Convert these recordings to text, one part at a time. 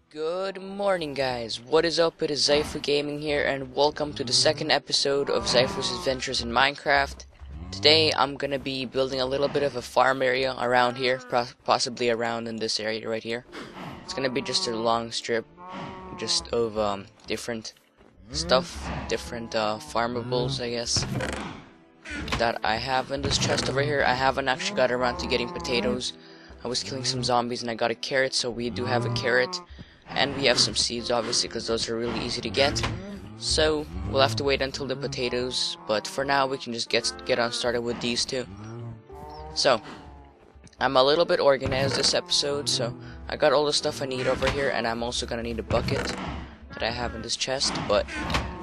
Good morning, guys. What is up? It is Zyfu Gaming here, and welcome to the second episode of Zyfu's Adventures in Minecraft. Today, I'm gonna be building a little bit of a farm area around here, possibly around in this area right here. It's gonna be just a long strip, just of different stuff, different farmables, I guess, that I have in this chest over here. I haven't actually got around to getting potatoes. I was killing some zombies and I got a carrot, so we do have a carrot. And we have some seeds, obviously, because those are really easy to get. So we'll have to wait until the potatoes, but for now we can just get on started with these two. So I'm a little bit organized this episode, so I got all the stuff I need over here, and I'm also gonna need a bucket that I have in this chest. But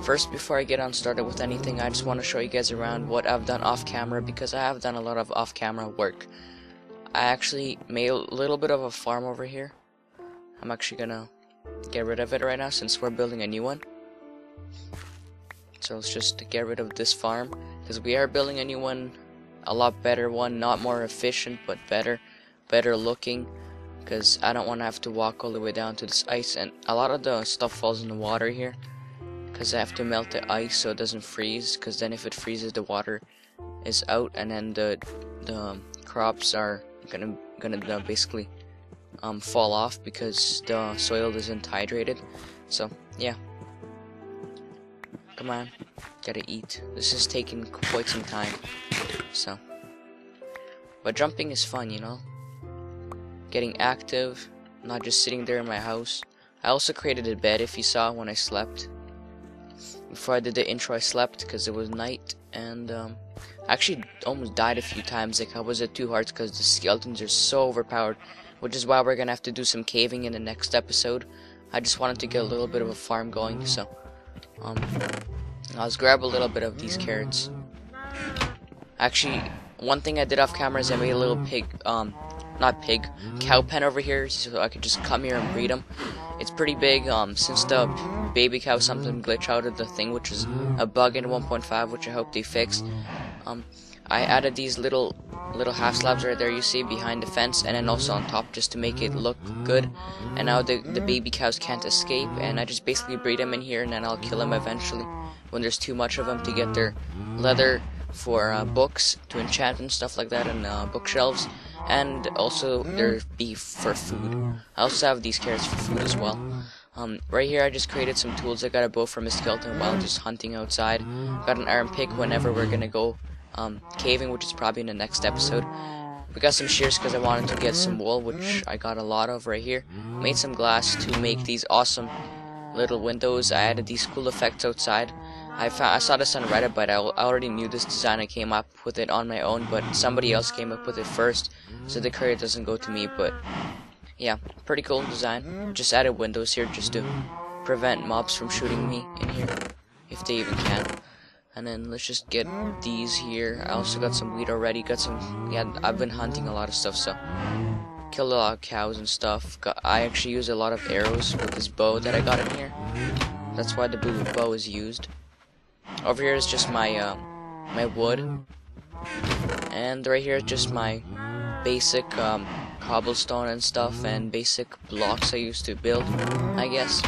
first, before I get on started with anything, I just want to show you guys around what I've done off camera, because I have done a lot of off camera work. I actually made a little bit of a farm over here. I'm actually gonna get rid of it right now since we're building a new one. So let's just get rid of this farm, because we are building a new one, a lot better one, not more efficient but better looking, because I don't want to have to walk all the way down to this ice, and a lot of the stuff falls in the water here because I have to melt the ice so it doesn't freeze, because then if it freezes the water is out, and then the crops are gonna basically fall off because the soil isn't hydrated. So yeah, come on, gotta eat. This is taking quite some time, so, but jumping is fun, you know, getting active, not just sitting there in my house. I also created a bed, if you saw, when I slept. Before I did the intro, I slept because it was night, and I actually almost died a few times. Like, I was at 2 hearts because the skeletons are so overpowered, which is why we're gonna have to do some caving in the next episode. I just wanted to get a little bit of a farm going, so let's grab a little bit of these carrots. Actually, one thing I did off camera is I made a little cow pen over here, so I could just come here and breed them. It's pretty big, since the baby cow something glitched out of the thing, which is a bug in 1.5, which I hope they fixed. I added these little half slabs right there, you see, behind the fence, and then also on top, just to make it look good. And now the baby cows can't escape, and I just basically breed them in here, and then I'll kill them eventually when there's too much of them to get their leather for books to enchant and stuff like that, and bookshelves, and also their beef for food. I also have these carrots for food as well. Right here I just created some tools. I got a bow from a skeleton while just hunting outside. Got an iron pick whenever we're gonna go caving, which is probably in the next episode. We got some shears because I wanted to get some wool, which I got a lot of right here. Made some glass to make these awesome little windows. I added these cool effects outside. I saw this on Reddit, but I already knew this design. I came up with it on my own, but somebody else came up with it first, so the credit doesn't go to me. But yeah, pretty cool design. Just added windows here just to prevent mobs from shooting me in here, if they even can. And then let's just get these here. I also got some wheat already. Got some, yeah, I've been hunting a lot of stuff, so killed a lot of cows and stuff. I actually use a lot of arrows with this bow that I got in here. That's why the bow is used. Over here is just my my wood, and right here is just my basic cobblestone and stuff, and basic blocks I used to build, I guess.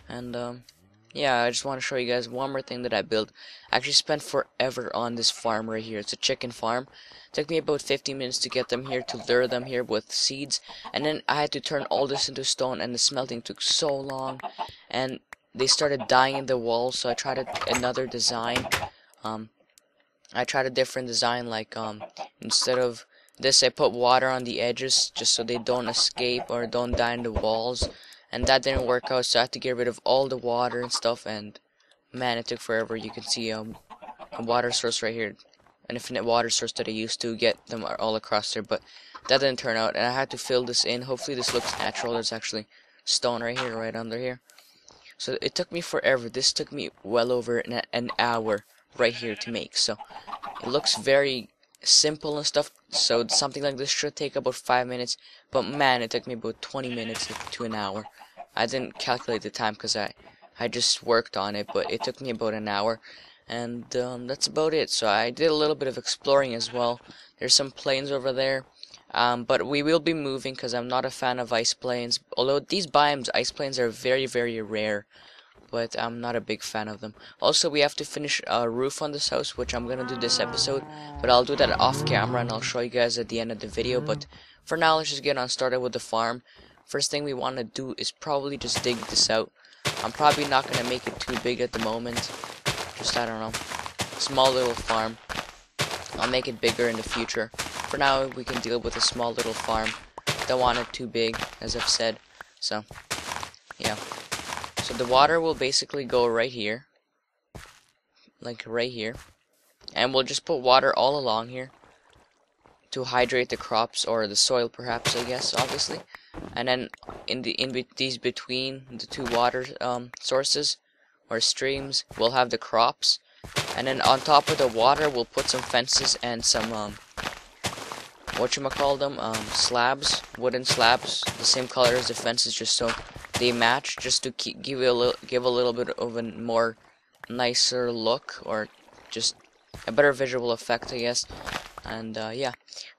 And yeah, I just want to show you guys one more thing that I built. I actually spent forever on this farm right here. It's a chicken farm. It took me about 15 minutes to get them here, to lure them here with seeds, and then I had to turn all this into stone, and the smelting took so long, and they started dying in the walls. So I tried another design. I tried a different design, like instead of this, I put water on the edges just so they don't escape or don't die in the walls. And that didn't work out, so I had to get rid of all the water and stuff, and man, it took forever. You can see a water source right here, an infinite water source that I used to get them all across there, but that didn't turn out, and I had to fill this in. Hopefully this looks natural. There's actually stone right here, right under here. So it took me forever. This took me well over an hour right here to make, so it looks very simple and stuff. So something like this should take about 5 minutes, but man, it took me about 20 minutes to an hour. I didn't calculate the time because I just worked on it, but it took me about an hour, and that's about it. So I did a little bit of exploring as well. There's some plains over there. But we will be moving because I'm not a fan of ice planes. Although these biomes, ice planes are very, very rare. But I'm not a big fan of them. Also, we have to finish a roof on this house, which I'm gonna do this episode. But I'll do that off camera and I'll show you guys at the end of the video. But for now, let's just get on started with the farm. First thing we want to do is probably just dig this out. I'm probably not gonna make it too big at the moment. Just, I don't know, small little farm. I'll make it bigger in the future. For now, we can deal with a small little farm. Don't want it too big, as I've said. So, yeah. So the water will basically go right here. Like right here. And we'll just put water all along here. To hydrate the crops, or the soil perhaps, I guess, obviously. And then these between the two water sources, or streams, we'll have the crops. And then on top of the water, we'll put some fences and some, slabs, wooden slabs, the same color as the fences, just so they match, just to give a little bit of a more nicer look, or just a better visual effect, I guess. And yeah,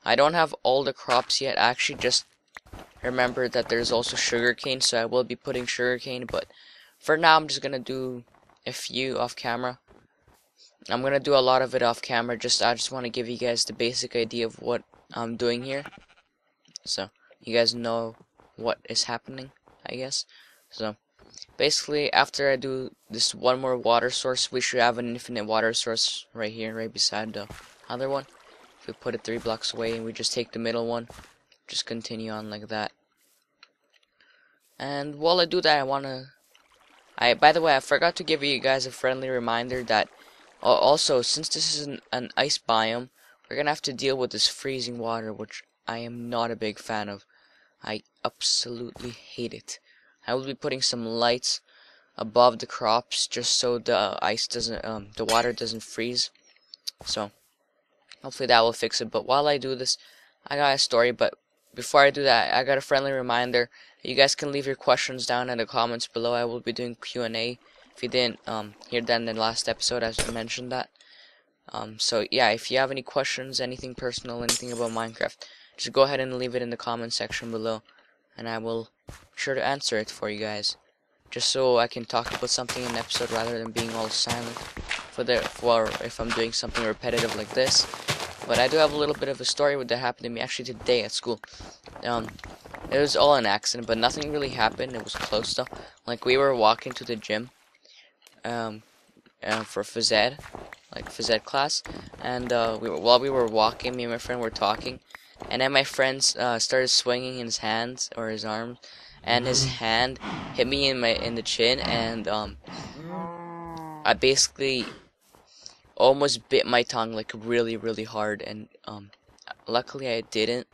I don't have all the crops yet. I actually just remembered that there's also sugarcane, so I will be putting sugarcane. But for now, I'm just gonna do a few off camera. I'm gonna do a lot of it off camera. I just want to give you guys the basic idea of what I'm doing here, so you guys know what is happening, I guess. So basically, after I do this one more water source, we should have an infinite water source right here, right beside the other one. If we put it 3 blocks away and we just take the middle one, just continue on like that. And while I do that, by the way, I forgot to give you guys a friendly reminder that also, since this is an ice biome, we're gonna have to deal with this freezing water, which I am not a big fan of. I absolutely hate it. I will be putting some lights above the crops just so the the water doesn't freeze. So hopefully that will fix it. But while I do this, I got a story. But before I do that, I got a friendly reminder. You guys can leave your questions down in the comments below. I will be doing Q&A. If you didn't hear that in the last episode, I mentioned that. So yeah, if you have any questions, anything personal, anything about Minecraft, just go ahead and leave it in the comment section below, and I will be sure to answer it for you guys, just so I can talk about something in the episode rather than being all silent for if I'm doing something repetitive like this. But I do have a little bit of a story that happened to me actually today at school. It was all an accident, but nothing really happened. It was close though. Like, we were walking to the gym for phys ed, like phys ed class, and while we were walking, me and my friend were talking, and then my friend started swinging his hands or his arms, and his hand hit me in the chin, and I basically almost bit my tongue like really, really hard, and luckily I didn't.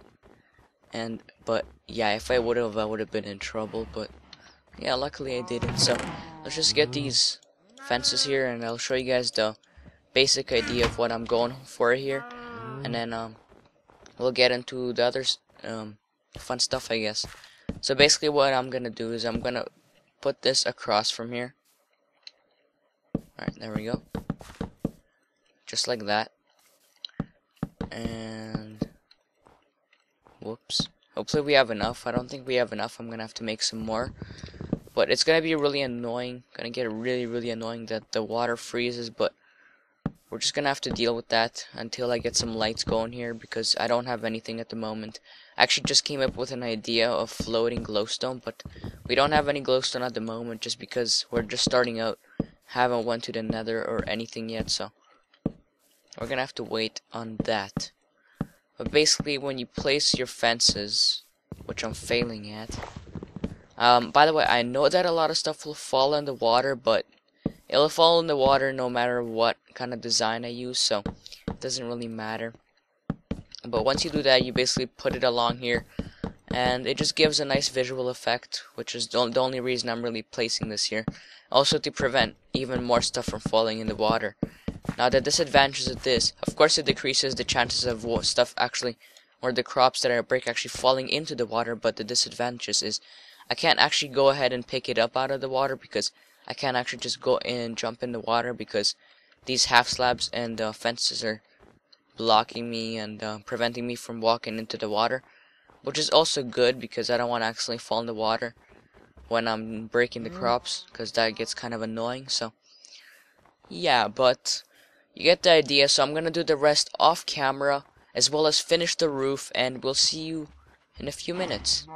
But yeah, if I would have been in trouble. But yeah, luckily I didn't. So let's just get these fences here, and I'll show you guys the basic idea of what I'm going for here, and then we'll get into the other fun stuff, I guess. So basically, what I'm gonna do is I'm gonna put this across from here. Alright, there we go. Just like that. And whoops. Hopefully we have enough. I don't think we have enough. I'm gonna have to make some more. But it's gonna be really annoying. Gonna get really, really annoying that the water freezes, but we're just gonna have to deal with that until I get some lights going here, because I don't have anything at the moment. I actually just came up with an idea of floating glowstone, but we don't have any glowstone at the moment just because we're just starting out. Haven't went to the nether or anything yet, so we're gonna have to wait on that. But basically, when you place your fences, which I'm failing at, by the way, I know that a lot of stuff will fall in the water, but it'll fall in the water no matter what kind of design I use, so it doesn't really matter. But once you do that, you basically put it along here, and it just gives a nice visual effect, which is the only reason I'm really placing this here. Also to prevent even more stuff from falling in the water. Now, the disadvantages of this, of course, it decreases the chances of stuff actually, or the crops that I break actually falling into the water, but the disadvantages is I can't actually go ahead and pick it up out of the water, because I can't actually just go in and jump in the water, because these half slabs and fences are blocking me and preventing me from walking into the water, which is also good because I don't want to accidentally fall in the water when I'm breaking the crops, because that gets kind of annoying. So yeah, but you get the idea. So I'm gonna do the rest off camera, as well as finish the roof, and we'll see you in a few minutes.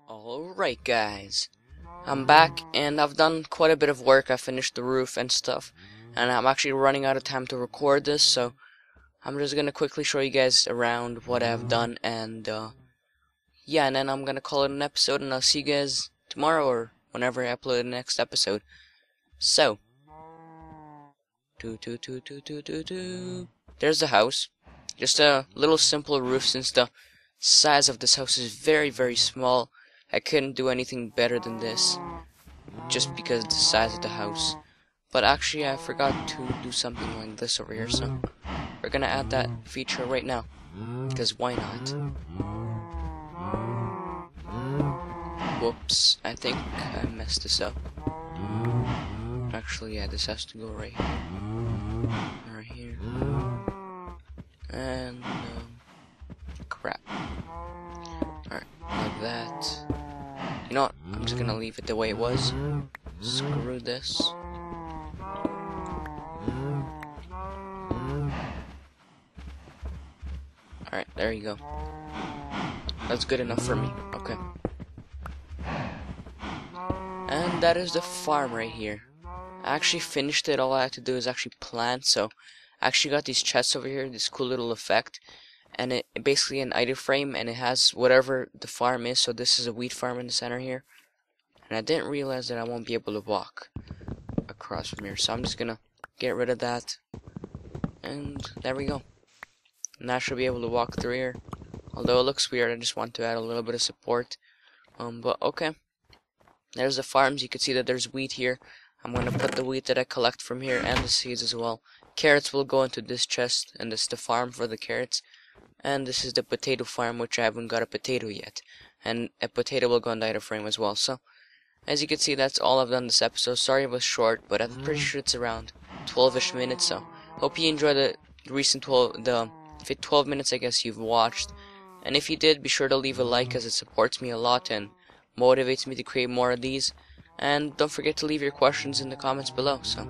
Alright guys, I'm back, and I've done quite a bit of work. I finished the roof and stuff, and I'm actually running out of time to record this, so I'm just gonna quickly show you guys around what I've done, and yeah, and then I'm gonna call it an episode, and I'll see you guys tomorrow or whenever I upload the next episode. So, there's the house. Just a little simple roof, since the size of this house is very, very small. I couldn't do anything better than this, just because of the size of the house. But actually, I forgot to do something like this over here, so we're gonna add that feature right now, because why not? Whoops, I think I messed this up. Actually, yeah, this has to go right here, and crap. Alright, like that. You know what? I'm just gonna leave it the way it was. Screw this. Alright, there you go. That's good enough for me. Okay. And that is the farm right here. I actually finished it. All I had to do is actually plant. So I actually got these chests over here, this cool little effect. And it basically an item frame, and it has whatever the farm is. So this is a wheat farm in the center here. And I didn't realize that I won't be able to walk across from here. So I'm just gonna get rid of that. And there we go. And I should be able to walk through here. Although it looks weird, I just want to add a little bit of support. But okay. There's the farms. You can see that there's wheat here. I'm gonna put the wheat that I collect from here and the seeds as well. Carrots will go into this chest, and this is the farm for the carrots. And this is the potato farm, which I haven't got a potato yet. And a potato will go in the item frame as well. So, as you can see, that's all I've done this episode. Sorry it was short, but I'm pretty sure it's around 12-ish minutes. So, hope you enjoyed the recent 12 minutes I guess you've watched. And if you did, be sure to leave a like, as it supports me a lot and motivates me to create more of these. And don't forget to leave your questions in the comments below. So,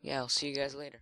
yeah, I'll see you guys later.